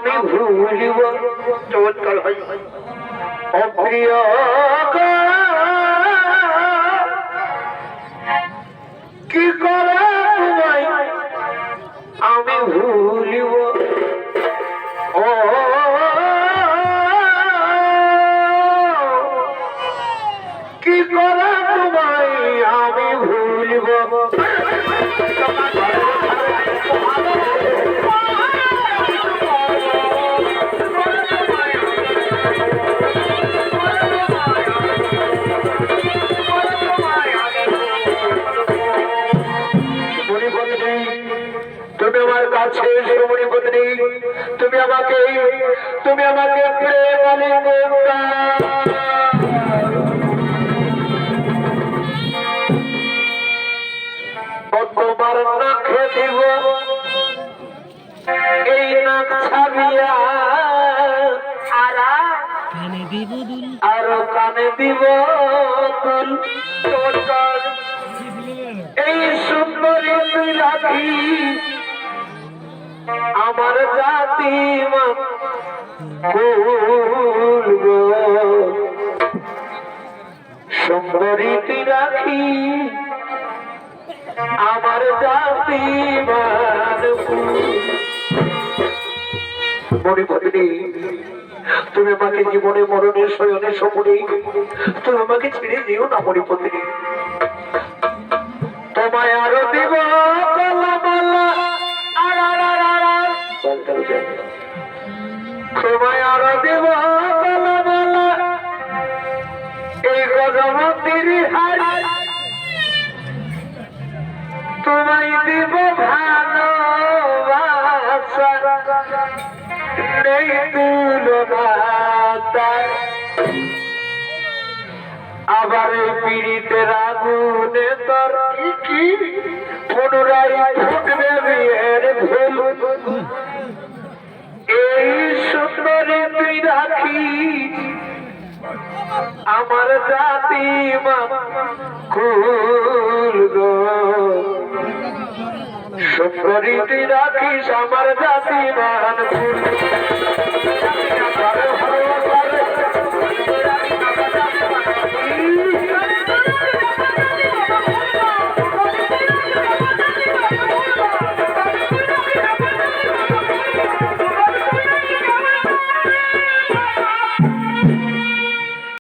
আমি ভুলিব চমৎকার হয় অপ্রিয় কি করে তোমায় আমি ভুলিব ও কি করে তোমায় আমি ভুলিব তুমি আমার কাছে মণিপত্নী তুমি আমাকে তোমার নাকে দিব এই নাক ছাবিয়া আরো কানে দিব দুল এই সুন্দরী তুই রাখি আমার জাতি সুন্দরী তুই রাখি আমার জাতি মণিপত্নী তুমি আমাকে জীবনে মরণের শয়নে সমরে তুমি আমাকে ছেড়ে দিও না মণিপত্নী তোমায় আরো দিব তোমায় আরো দিব এই গজমতির হার তোমায় দিব ভালোবাসা নেই তুলনা আবার এই পীড়িতের আগুনে তোর কি পুনরায় ফুটবে বিয়ের ভুল এই সুন্দরী তুই রাখি আমার জাতি কুল গো সুন্দরী তুই রাখিস আমার জাতি মান কুল